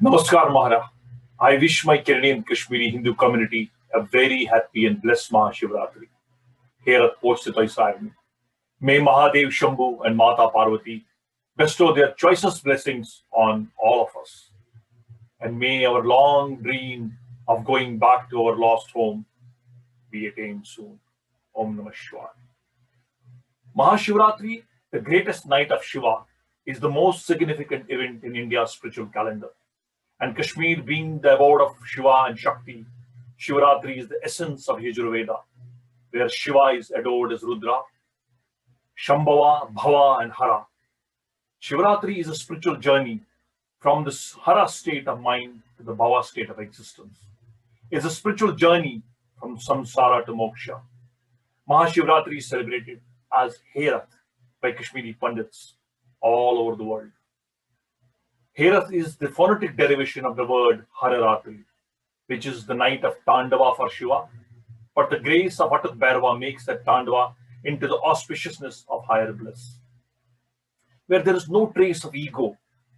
Namaskar Mahara. I wish my Canadian Kashmiri Hindu community a very happy and blessed Mahashivratri. Here at Port Sitai Sarni. May Mahadev Shambhu and Mata Parvati bestow their choicest blessings on all of us. And may our long dream of going back to our lost home be attained soon. Om Namah Shivaya. Mahashivratri, the greatest night of Shiva, is the most significant event in India's spiritual calendar. And Kashmir being the abode of Shiva and Shakti, Shivratri is the essence of Yajurveda, where Shiva is adored as Rudra, Shambhava, Bhava, and Hara. Shivratri is a spiritual journey from the Hara state of mind to the Bhava state of existence. It's a spiritual journey from samsara to moksha. Mahashivratri is celebrated as Herath by Kashmiri Pandits all over the world. Herath is the phonetic derivation of the word Hararatri, which is the night of Tandava for Shiva, but the grace of Atat Bhairava makes that Tandava into the auspiciousness of higher bliss. Where there is no trace of ego,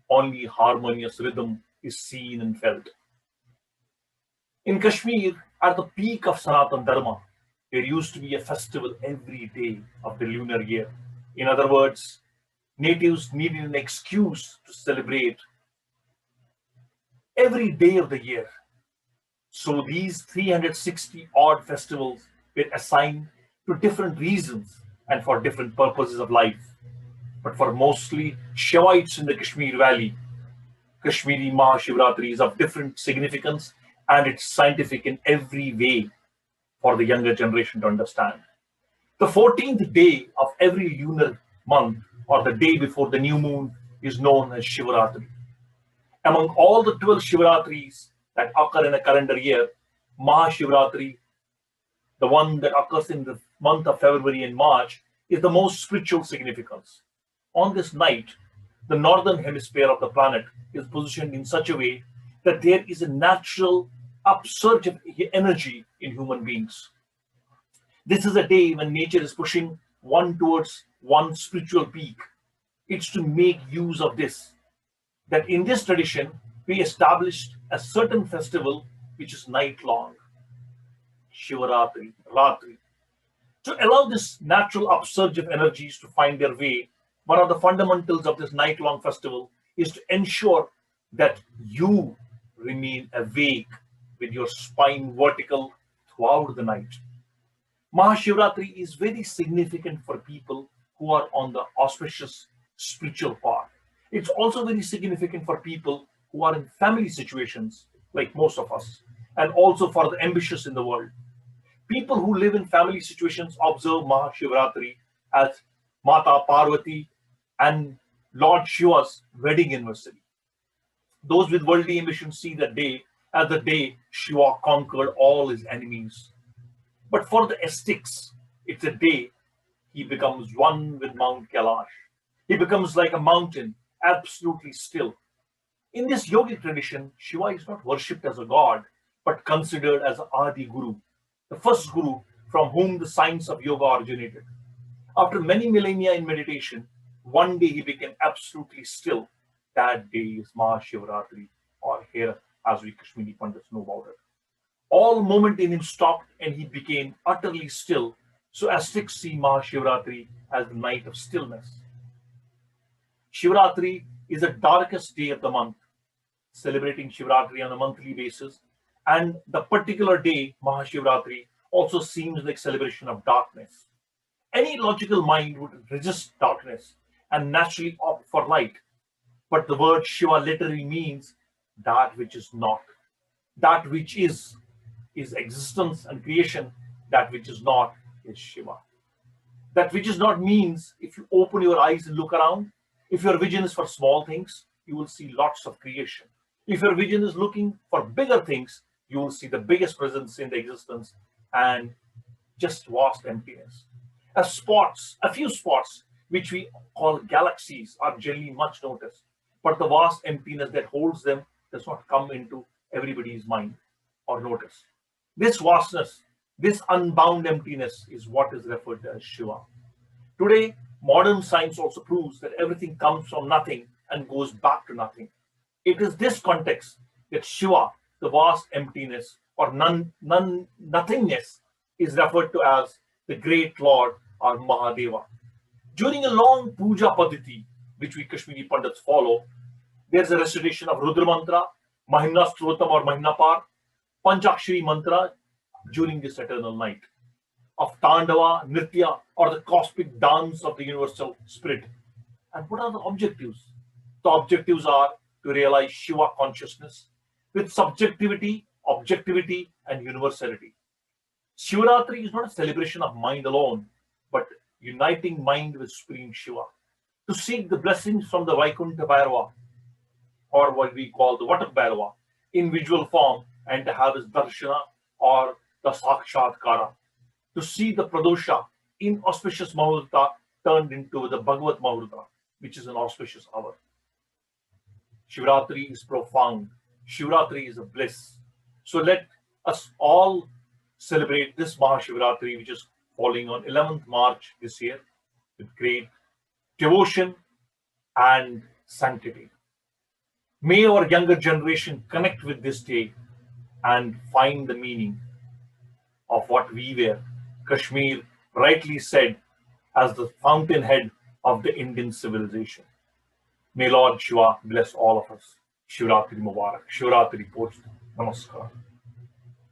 only harmonious rhythm is seen and felt. In Kashmir, at the peak of Sanatan Dharma, there used to be a festival every day of the lunar year. In other words, natives needed an excuse to celebrate every day of the year. So these 360 odd festivals were assigned to different reasons and for different purposes of life. But for mostly Shivites in the Kashmir Valley, Kashmiri Mahashivratri is of different significance and it's scientific in every way for the younger generation to understand. The 14th day of every lunar month or the day before the new moon is known as Shivratri. Among all the 12 Shivratris that occur in a calendar year, Mahashivratri, the one that occurs in the month of February and March, is the most spiritual significance. On this night, the northern hemisphere of the planet is positioned in such a way that there is a natural upsurge of energy in human beings. This is a day when nature is pushing one towards one spiritual peak. It's to make use of this that in this tradition we established a certain festival which is night long, Shivaratri, Ratri. To allow this natural upsurge of energies to find their way, one of the fundamentals of this night long festival is to ensure that you remain awake with your spine vertical throughout the night. Mahashivratri is very significant for people who are on the auspicious spiritual path. It's also very significant for people who are in family situations, like most of us, and also for the ambitious in the world. People who live in family situations observe Mahashivratri as Mata Parvati and Lord Shiva's wedding anniversary. Those with worldly ambitions see the day as the day Shiva conquered all his enemies. But for the ascetics, it's a day he becomes one with Mount Kailash. He becomes like a mountain, absolutely still. In this yogic tradition, Shiva is not worshipped as a god, but considered as Adi Guru, the first guru from whom the science of yoga originated. After many millennia in meditation, one day he became absolutely still. That day is Mahashivratri, or here as we Kashmiri Pandits know about it. All movement in him stopped and he became utterly still. So Aztecs see Mahashivratri as the night of stillness. Shivratri is the darkest day of the month, celebrating Shivratri on a monthly basis. And the particular day, Mahashivratri, also seems like celebration of darkness. Any logical mind would resist darkness and naturally opt for light. But the word Shiva literally means that which is not. That which is existence and creation. That which is not is Shiva. That which is not means if you open your eyes and look around, if your vision is for small things, you will see lots of creation. If your vision is looking for bigger things, you will see the biggest presence in the existence and just vast emptiness. As spots, a few spots, which we call galaxies, are generally much noticed, but the vast emptiness that holds them does not come into everybody's mind or notice. This vastness, this unbound emptiness is what is referred to as Shiva. Today, modern science also proves that everything comes from nothing and goes back to nothing. It is this context that Shiva, the vast emptiness or nothingness, is referred to as the great Lord or Mahadeva. During a long puja paditi, which we Kashmiri Pandits follow, there is a recitation of Rudra Mantra, Mahimna Strotam or Mahimna Par, Panchakshari Mantra during this eternal night, of Tandava, Nritya, or the cosmic dance of the universal spirit. And what are the objectives? The objectives are to realize Shiva consciousness with subjectivity, objectivity, and universality. Shivratri is not a celebration of mind alone, but uniting mind with Supreme Shiva. To seek the blessings from the Vaikuntha Bhairava, or what we call the Vatak Bhairava, in visual form, and to have his darshana or the sakshatkara. To see the Pradosha in auspicious Mahurta turned into the Bhagavat Mahurta, which is an auspicious hour. Shivratri is profound. Shivratri is a bliss. So let us all celebrate this Mahashivratri, which is falling on 11th March this year, with great devotion and sanctity. May our younger generation connect with this day and find the meaning of what we were, Kashmir rightly said, as the fountainhead of the Indian civilization. May Lord Shiva bless all of us. Shivratri Mubarak. Shivratri Post. Namaskar.